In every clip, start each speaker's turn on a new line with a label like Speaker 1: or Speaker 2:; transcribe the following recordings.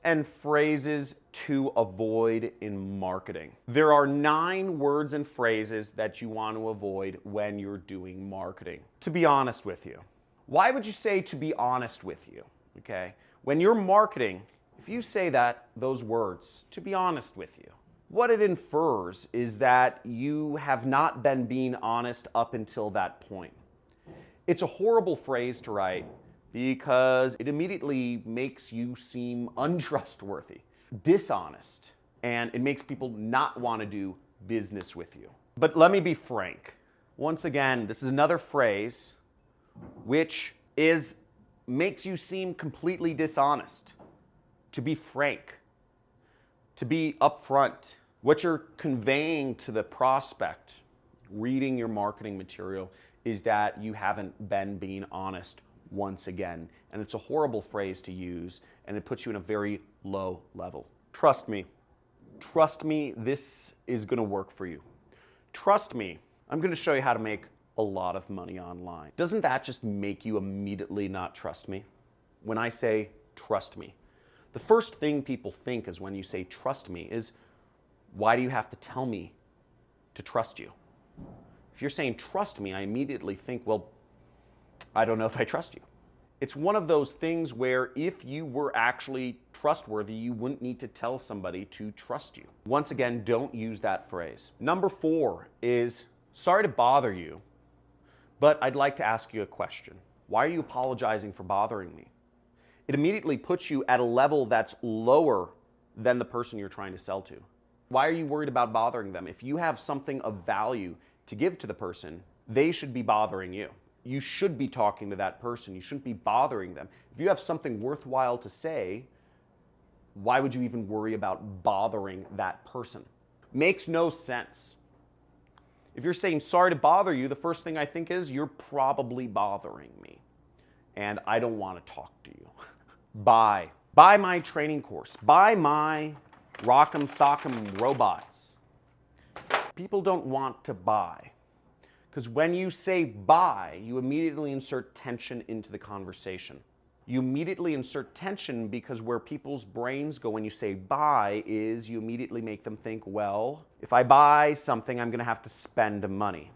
Speaker 1: and phrases to avoid in marketing. There are 9 words and phrases that you want to avoid when you're doing marketing. To be honest with you. Why would you say to be honest with you? Okay? When you're marketing, if you say those words, to be honest with you, what it infers is that you have not been being honest up until that point. It's a horrible phrase to write because it immediately makes you seem untrustworthy, dishonest, and it makes people not want to do business with you. But let me be frank. Once again, this is another phrase which makes you seem completely dishonest. To be frank, to be upfront. What you're conveying to the prospect reading your marketing material is that you haven't been being honest once again. And it's a horrible phrase to use, and it puts you in a very low level. Trust me. Trust me, this is going to work for you. Trust me, I'm going to show you how to make a lot of money online. Doesn't that just make you immediately not trust me? When I say trust me, the first thing people think is when you say trust me is, why do you have to tell me to trust you? If you're saying trust me, I immediately think, well, I don't know if I trust you. It's one of those things where if you were actually trustworthy, you wouldn't need to tell somebody to trust you. Once again, don't use that phrase. Number 4 is, sorry to bother you, but I'd like to ask you a question. Why are you apologizing for bothering me? It immediately puts you at a level that's lower than the person you're trying to sell to. Why are you worried about bothering them? If you have something of value to give to the person, they should be bothering you. You should be talking to that person. You shouldn't be bothering them. If you have something worthwhile to say, why would you even worry about bothering that person? Makes no sense. If you're saying sorry to bother you, the first thing I think is you're probably bothering me, and I don't want to talk to you. Buy my training course. Buy my Rock'em Sock'em robots. People don't want to buy. Because when you say buy, you immediately insert tension into the conversation. You immediately insert tension because where people's brains go when you say buy is you immediately make them think, well, if I buy something, I'm going to have to spend money.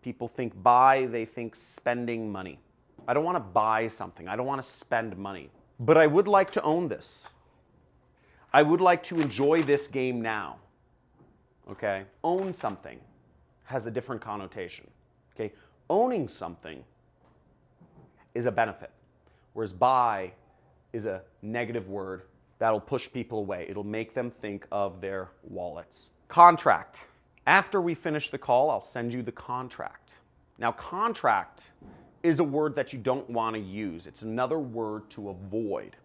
Speaker 1: People think buy, they think spending money. I don't want to buy something. I don't want to spend money. But I would like to own this. I would like to enjoy this game now. Okay? Own something has a different connotation. Okay? Owning something is a benefit, whereas buy is a negative word that'll push people away. It'll make them think of their wallets. Contract. After we finish the call, I'll send you the contract. Now, contract is a word that you don't want to use. It's another word to avoid.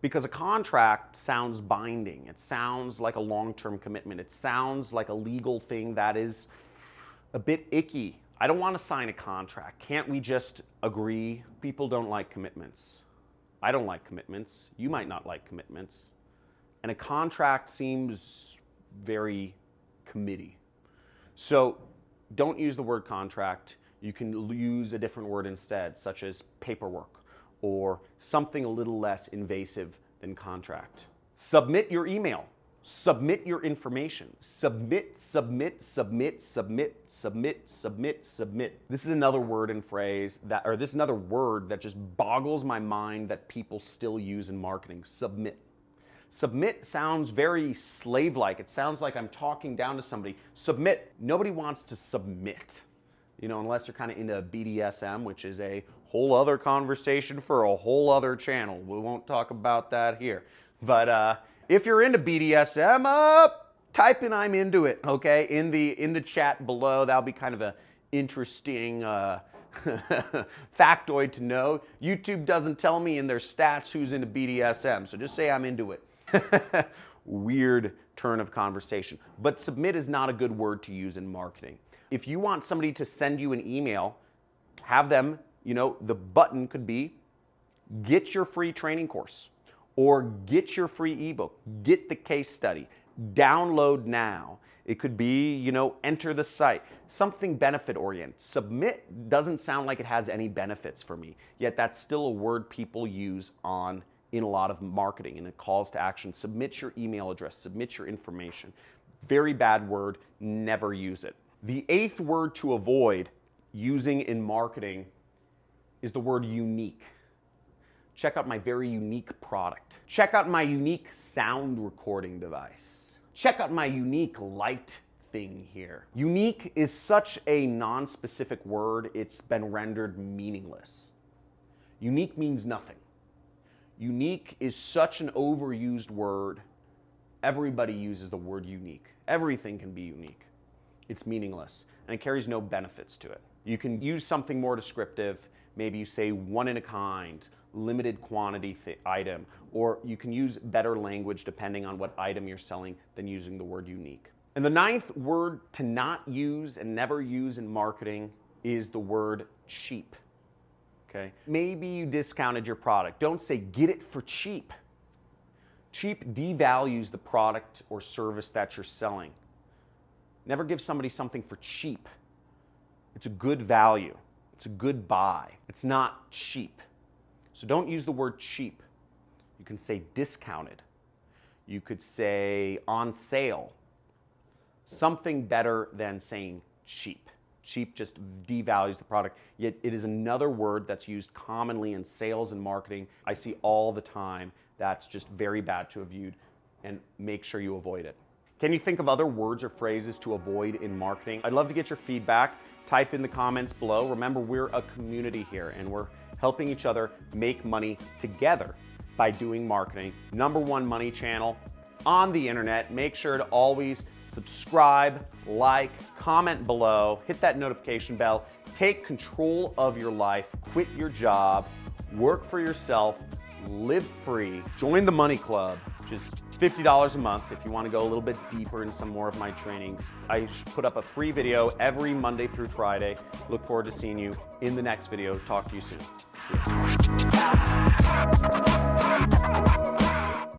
Speaker 1: Because a contract sounds binding. It sounds like a long-term commitment. It sounds like a legal thing that is a bit icky. I don't want to sign a contract. Can't we just agree? People don't like commitments. I don't like commitments. You might not like commitments. And a contract seems very committee. So don't use the word contract. You can use a different word instead, such as paperwork, or something a little less invasive than contract. Submit your email. Submit your information. Submit, submit, submit, submit, submit, submit, submit. This is another word and phrase this is another word that just boggles my mind that people still use in marketing. Submit. Submit sounds very slave-like. It sounds like I'm talking down to somebody. Submit. Nobody wants to submit. You know, unless you're kind of into BDSM, which is a whole other conversation for a whole other channel. We won't talk about that here. But if you're into BDSM, type in "I'm into it," okay? In the chat below. That'll be kind of an interesting factoid to know. YouTube doesn't tell me in their stats who's into BDSM, so just say "I'm into it." Weird turn of conversation. But submit is not a good word to use in marketing. If you want somebody to send you an email, have them, the button could be get your free training course or get your free ebook, get the case study, download now. It could be, enter the site, something benefit oriented. Submit doesn't sound like it has any benefits for me, yet that's still a word people use on in a lot of marketing and in calls to action. Submit your email address, submit your information. Very bad word, never use it. The 8th word to avoid using in marketing is the word unique. Check out my very unique product. Check out my unique sound recording device. Check out my unique light thing here. Unique is such a non-specific word, it's been rendered meaningless. Unique means nothing. Unique is such an overused word. Everybody uses the word unique. Everything can be unique. It's meaningless, and it carries no benefits to it. You can use something more descriptive. Maybe you say one in a kind, limited quantity item, or you can use better language depending on what item you're selling than using the word unique. And the 9th word to not use and never use in marketing is the word cheap. Okay? Maybe you discounted your product. Don't say get it for cheap. Cheap devalues the product or service that you're selling. Never give somebody something for cheap. It's a good value. It's a good buy. It's not cheap. So don't use the word cheap. You can say discounted. You could say on sale. Something better than saying cheap. Cheap just devalues the product, yet it is another word that's used commonly in sales and marketing. I see all the time. That's just very bad to avoid, and make sure you avoid it. Can you think of other words or phrases to avoid in marketing? I'd love to get your feedback. Type in the comments below. Remember, we're a community here, and we're helping each other make money together by doing marketing. #1 money channel on the internet. Make sure to always subscribe, like, comment below, hit that notification bell, take control of your life, quit your job, work for yourself, live free, join the Money Club, which is $50 a month if you want to go a little bit deeper in some more of my trainings. I put up a free video every Monday through Friday. Look forward to seeing you in the next video. Talk to you soon. See you.